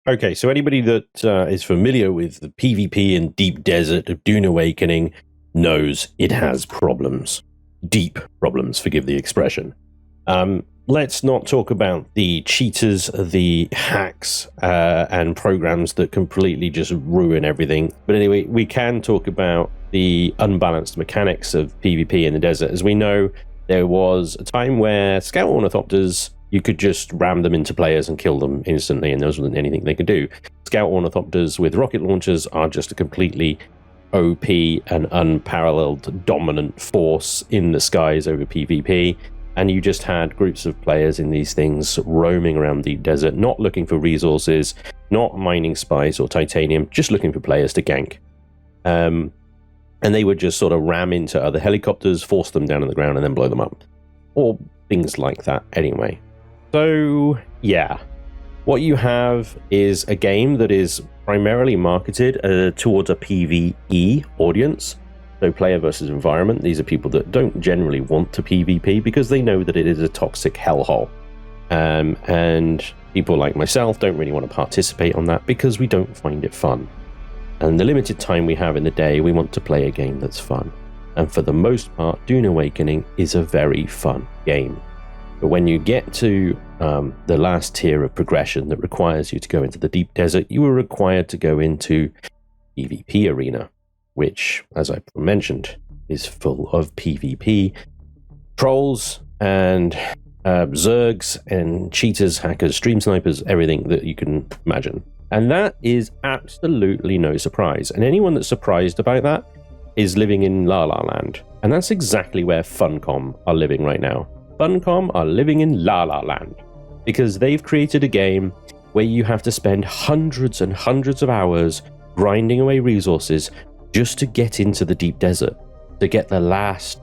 Okay, so anybody that is familiar with the PvP and deep desert of Dune Awakening knows it has problems. Deep problems, forgive the expression. Let's not talk about the cheaters, the hacks, and programs that completely just ruin everything. But anyway, we can talk about the unbalanced mechanics of PvP in the desert. As we know, there was a time where scout ornithopters, you could just ram them into players and kill them instantly, and there wasn't anything they could do. Scout ornithopters with rocket launchers are just a completely OP and unparalleled dominant force in the skies over PvP. And you just had groups of players in these things roaming around the desert, not looking for resources, not mining spice or titanium, just looking for players to gank. And they would just sort of ram into other helicopters, force them down on the ground, and then blow them up. Or things like that anyway. So, yeah. What you have is a game that is primarily marketed towards a PvE audience. So player versus environment. These are people that don't generally want to PvP because they know that it is a toxic hellhole. And people like myself don't really want to participate on that because we don't find it fun. And the limited time we have in the day, we want to play a game that's fun. And for the most part, Dune Awakening is a very fun game. But when you get to the last tier of progression that requires you to go into the deep desert, you are required to go into PvP arena, which, as I mentioned, is full of PvP trolls and zergs and cheaters, hackers, stream snipers, everything that you can imagine. And that is absolutely no surprise. And anyone that's surprised about that is living in La La Land. And that's exactly where Funcom are living right now. Funcom are living in La La Land because they've created a game where you have to spend hundreds and hundreds of hours grinding away resources just to get into the deep desert, to get the last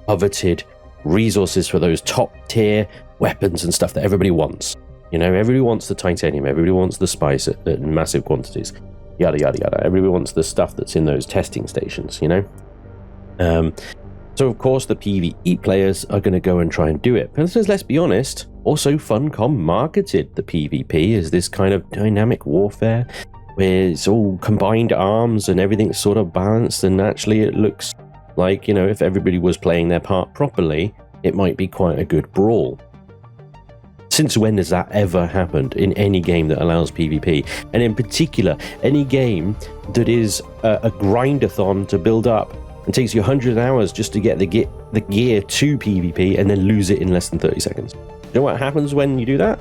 coveted resources for those top tier weapons and stuff that everybody wants. You know, everybody wants the titanium, everybody wants the spice at massive quantities, yada, yada, yada. Everybody wants the stuff that's in those testing stations, you know? So, of course, the PvE players are going to go and try and do it. But let's be honest, also Funcom marketed the PvP as this kind of dynamic warfare where it's all combined arms and everything's sort of balanced, and actually it looks like, you know, if everybody was playing their part properly, it might be quite a good brawl. Since when has that ever happened in any game that allows PvP? And in particular, any game that is a grindathon to build up and takes you 100 hours just to get the gear to PvP and then lose it in less than 30 seconds. You know what happens when you do that?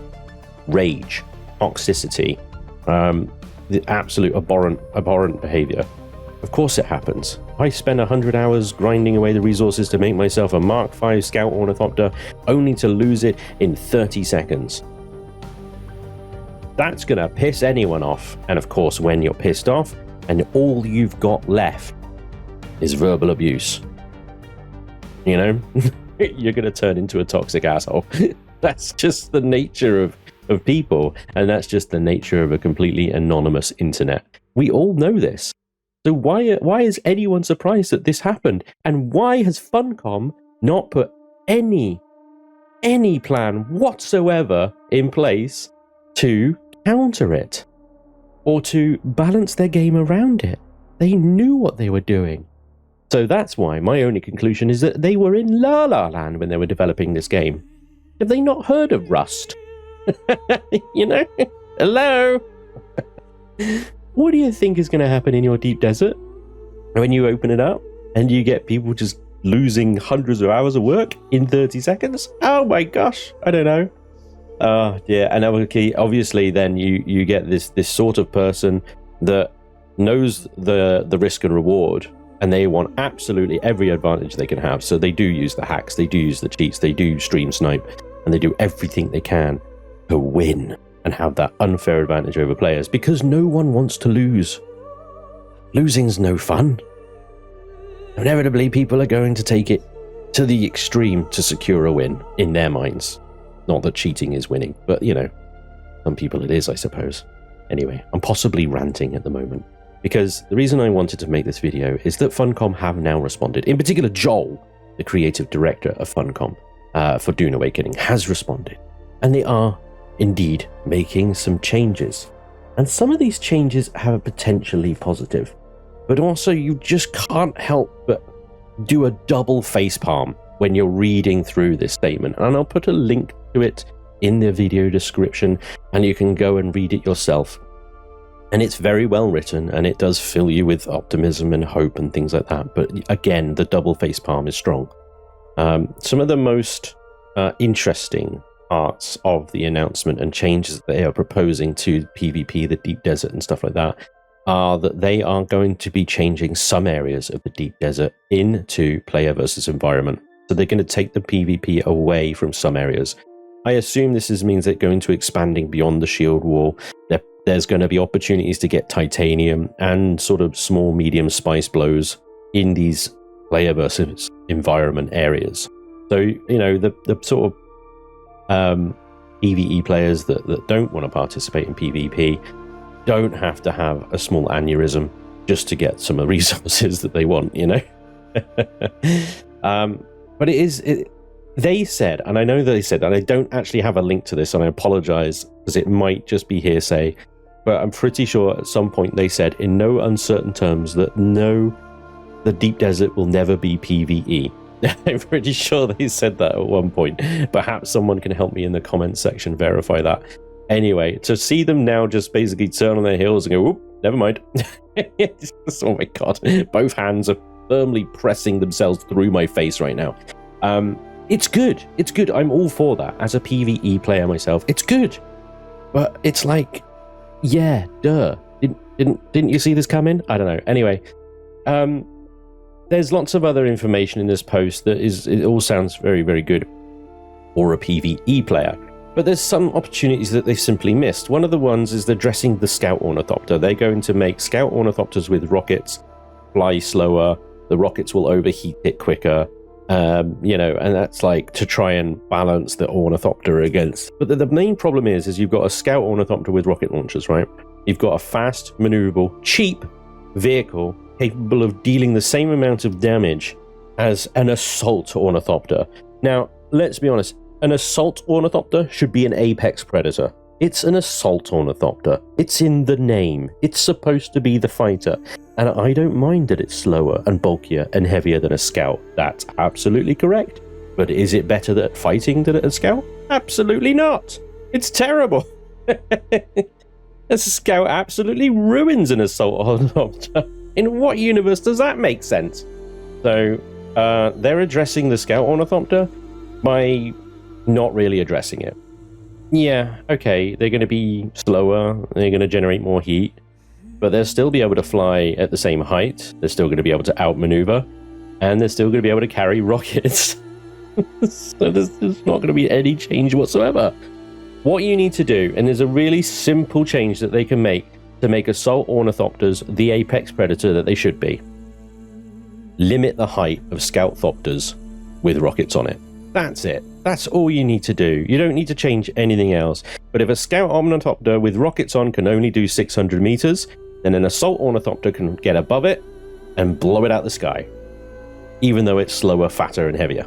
Rage, toxicity, the absolute abhorrent behavior. Of course it happens. I spend 100 hours grinding away the resources to make myself a Mark V Scout Ornithopter, only to lose it in 30 seconds. That's gonna piss anyone off. And of course, when you're pissed off and all you've got left is verbal abuse, you know, you're gonna turn into a toxic asshole. That's just the nature of people, and that's just the nature of a completely anonymous internet. We all know this. So why is anyone surprised that this happened? And why has Funcom not put any plan whatsoever in place to counter it or to balance their game around it? They knew what they were doing. So that's why my only conclusion is that they were in La La Land when they were developing this game. Have they not heard of Rust? You know? Hello? What do you think is going to happen in your deep desert when you open it up and you get people just losing hundreds of hours of work in 30 seconds? Oh my gosh, I don't know. Oh dear. And obviously then you get this sort of person that knows the risk and reward, and they want absolutely every advantage they can have. So they do use the hacks, they do use the cheats, they do stream snipe, and they do everything they can to win and have that unfair advantage over players, because no one wants to lose. Losing's no fun. Inevitably, people are going to take it to the extreme to secure a win in their minds. Not that cheating is winning, but, you know, some people it is, I suppose. Anyway, I'm possibly ranting at the moment, because the reason I wanted to make this video is that Funcom have now responded. In particular, Joel, the creative director of Funcom for Dune Awakening, has responded. And they are indeed making some changes. And some of these changes have a potentially positive, but also you just can't help but do a double facepalm when you're reading through this statement. And I'll put a link to it in the video description, and you can go and read it yourself. And it's very well written, and it does fill you with optimism and hope and things like that. But again, the double facepalm is strong. Some of the most interesting parts of the announcement and changes that they are proposing to PvP, the Deep Desert and stuff like that, are that they are going to be changing some areas of the Deep Desert into player versus environment. So they're going to take the PvP away from some areas. I assume this means they're going to expanding beyond the shield wall. There's going to be opportunities to get titanium and sort of small, medium spice blows in these player versus environment areas. So, you know, the sort of PvE players that don't want to participate in PvP don't have to have a small aneurysm just to get some of the resources that they want, you know? But they said, and I know they said, and I don't actually have a link to this, and I apologize because it might just be hearsay, but I'm pretty sure at some point they said in no uncertain terms that no, the Deep Desert will never be PvE. I'm pretty sure they said that at one point. Perhaps someone can help me in the comments section verify that. Anyway, to see them now just basically turn on their heels and go, "Oop, never mind." Oh my god, both hands are firmly pressing themselves through my face right now. It's good. It's good. I'm all for that. As a PvE player myself, it's good. But it's like, yeah, duh. Didn't you see this coming? I don't know. Anyway, there's lots of other information in this post that it all sounds very, very good for a PvE player. But there's some opportunities that they simply missed. One of the ones is addressing the Scout Ornithopter. They're going to make Scout Ornithopters with rockets fly slower. The rockets will overheat it quicker. You know, and that's like to try and balance the Ornithopter against. But the main problem is you've got a Scout Ornithopter with rocket launchers, right? You've got a fast, maneuverable, cheap vehicle capable of dealing the same amount of damage as an assault ornithopter. Now, let's be honest, an assault ornithopter should be an apex predator. It's an assault ornithopter. It's in the name. It's supposed to be the fighter. And I don't mind that it's slower and bulkier and heavier than a scout. That's absolutely correct. But is it better at fighting than a scout? Absolutely not. It's terrible. A scout absolutely ruins an assault ornithopter. In what universe does that make sense? So they're addressing the Scout Ornithopter by not really addressing it. Yeah, okay, they're going to be slower, they're going to generate more heat, but they'll still be able to fly at the same height, they're still going to be able to outmaneuver, and they're still going to be able to carry rockets. So there's not going to be any change whatsoever. What you need to do, and there's a really simple change that they can make to make assault ornithopters the apex predator that they should be. Limit the height of scout-thopters with rockets on it. That's it. That's all you need to do. You don't need to change anything else. But if a scout ornithopter with rockets on can only do 600 meters, then an assault ornithopter can get above it and blow it out the sky, even though it's slower, fatter, and heavier.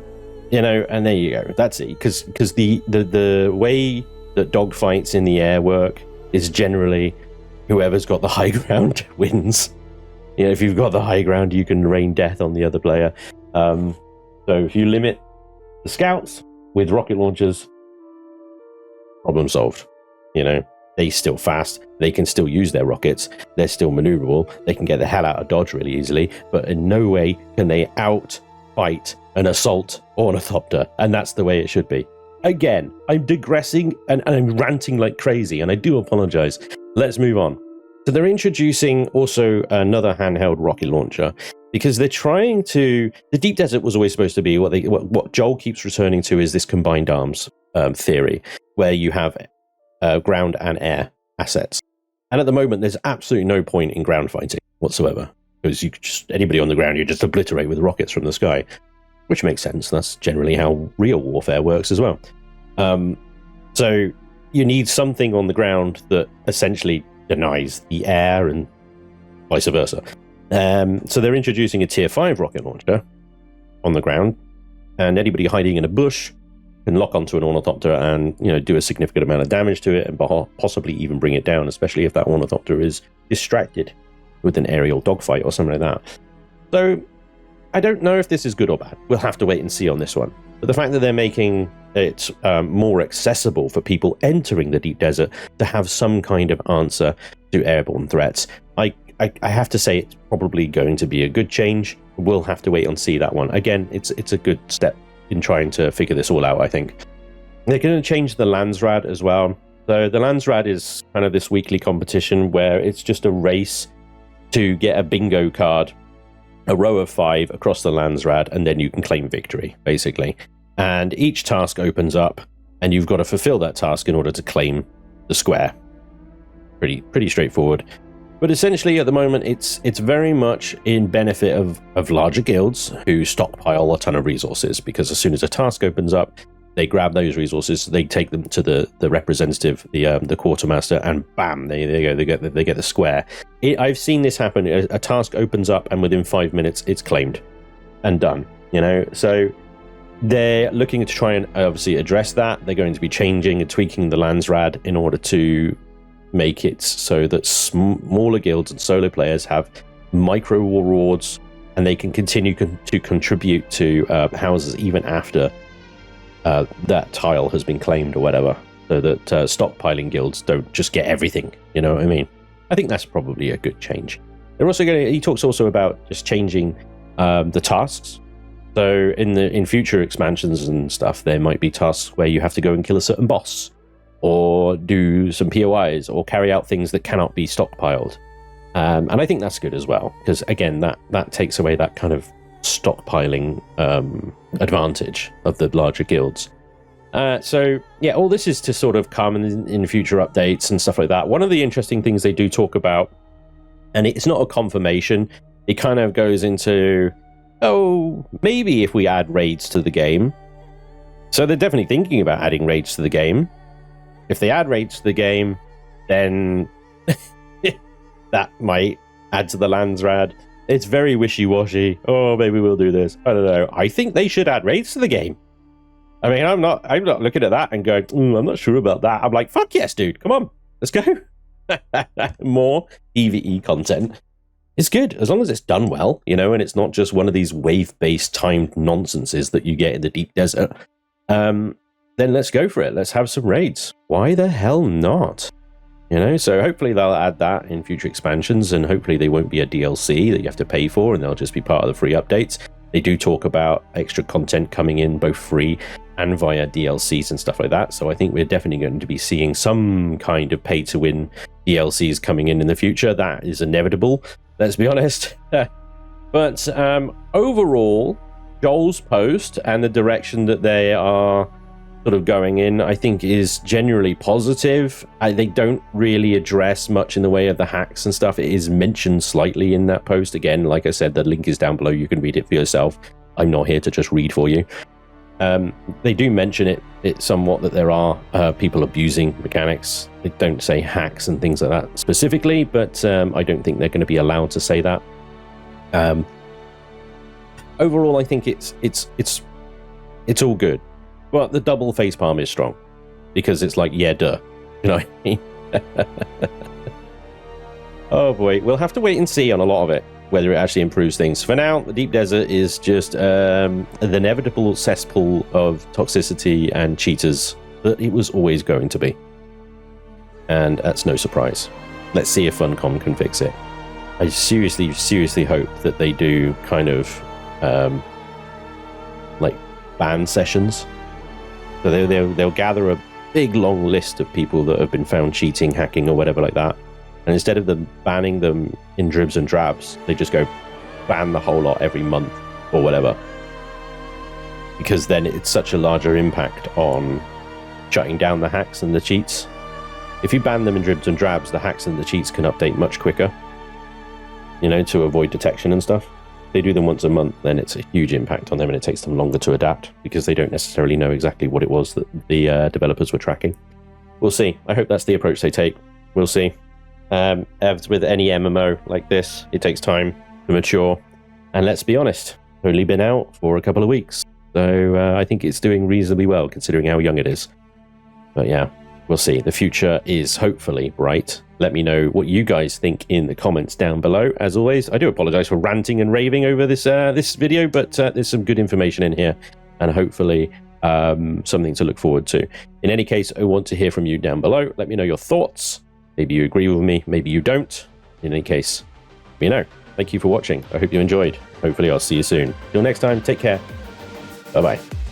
You know, and there you go. That's it. Because the way that dogfights in the air work is generally whoever's got the high ground wins. You know, if you've got the high ground, you can rain death on the other player. So if you limit the scouts with rocket launchers, problem solved. You know, they're still fast. They can still use their rockets. They're still maneuverable. They can get the hell out of dodge really easily, but in no way can they outfight an assault ornithopter. And that's the way it should be. Again, I'm digressing and I'm ranting like crazy, and I do apologize. Let's move on. So they're introducing also another handheld rocket launcher because they're trying to... The Deep Desert was always supposed to be what Joel keeps returning to is this combined arms theory, where you have ground and air assets. And at the moment, there's absolutely no point in ground fighting whatsoever, because you just anybody on the ground, you just obliterate with rockets from the sky, which makes sense. That's generally how real warfare works as well. So you need something on the ground that essentially denies the air and vice versa. So they're introducing a tier 5 rocket launcher on the ground, and anybody hiding in a bush can lock onto an ornithopter and, you know, do a significant amount of damage to it and possibly even bring it down, especially if that ornithopter is distracted with an aerial dogfight or something like that. So I don't know if this is good or bad. We'll have to wait and see on this one. But the fact that they're making it more accessible for people entering the deep desert to have some kind of answer to airborne threats, I have to say it's probably going to be a good change. We'll have to wait and see that one. Again, it's a good step in trying to figure this all out, I think. They're going to change the Landsraad as well. So the Landsraad is kind of this weekly competition where it's just a race to get a bingo card, a row of 5 across the Landsraad, and then you can claim victory, basically. And each task opens up, and you've got to fulfill that task in order to claim the square. Pretty straightforward. But essentially, at the moment, it's very much in benefit of larger guilds who stockpile a ton of resources, because as soon as a task opens up, they grab those resources, they take them to the representative, the quartermaster, and bam, they get the square. I've seen this happen. A task opens up, and within 5 minutes, it's claimed and done. You know, so they're looking to try and obviously address that. They're going to be changing and tweaking the Landsraad in order to make it so that smaller guilds and solo players have micro rewards, and they can continue to contribute to houses even after that tile has been claimed or whatever, so that stockpiling guilds don't just get everything. You know what I mean? I think that's probably a good change. They're also he talks also about just changing the tasks. So in future expansions and stuff, there might be tasks where you have to go and kill a certain boss, or do some POIs, or carry out things that cannot be stockpiled. And I think that's good as well, because again, that takes away that kind of stockpiling advantage of the larger guilds. So yeah, all this is to sort of come in future updates and stuff like that. One of the interesting things they do talk about, and it's not a confirmation, it kind of goes into, oh, maybe if we add raids to the game. So they're definitely thinking about adding raids to the game. If they add raids to the game, then that might add to the Landsraad. It's very wishy-washy. Oh, maybe we'll do this. I don't know. I think they should add raids to the game. I mean, I'm not looking at that and going, I'm not sure about that. I'm like, fuck yes, dude. Come on. Let's go. More PvE content. It's good, as long as it's done well, you know, and it's not just one of these wave-based timed nonsenses that you get in the deep desert. Then let's go for it. Let's have some raids. Why the hell not? You know, so hopefully they'll add that in future expansions, and hopefully they won't be a DLC that you have to pay for, and they'll just be part of the free updates. They do talk about extra content coming in, both free and via DLCs and stuff like that. So I think we're definitely going to be seeing some kind of pay-to-win DLCs coming in the future. That is inevitable, let's be honest. But overall, Joel's post and the direction that they are sort of going in, I think, is generally positive. They don't really address much in the way of the hacks and stuff. It is mentioned slightly in that post. Again, like I said, the link is down below. You can read it for yourself. I'm not here to just read for you. They do mention it somewhat, that there are people abusing mechanics. They don't say hacks and things like that specifically, but I don't think they're going to be allowed to say that. Overall, I think it's all good. But the double facepalm is strong, because it's like, yeah, duh. You know what I mean? Oh boy, we'll have to wait and see on a lot of it, whether it actually improves things. For now, the deep desert is just the inevitable cesspool of toxicity and cheaters that it was always going to be. And that's no surprise. Let's see if Funcom can fix it. I seriously hope that they do kind of like ban sessions. So they'll gather a big long list of people that have been found cheating, hacking, or whatever like that. And instead of them banning them in dribs and drabs, they just go ban the whole lot every month or whatever. Because then it's such a larger impact on shutting down the hacks and the cheats. If you ban them in dribs and drabs, the hacks and the cheats can update much quicker, you know, to avoid detection and stuff. They do them once a month, then it's a huge impact on them, and it takes them longer to adapt because they don't necessarily know exactly what it was that the developers were tracking. We'll see. I hope that's the approach they take. We'll see. As with any MMO like this, it takes time to mature. And let's be honest, only been out for a couple of weeks. So I think it's doing reasonably well considering how young it is. But yeah, we'll see. The future is hopefully bright. Let me know what you guys think in the comments down below. As always, I do apologize for ranting and raving over this this video, but there's some good information in here, and hopefully something to look forward to. In any case, I want to hear from you down below. Let me know your thoughts. Maybe you agree with me, maybe you don't. In any case, let me know. Thank you for watching. I hope you enjoyed. Hopefully I'll see you soon. Till next time, take care. Bye-bye.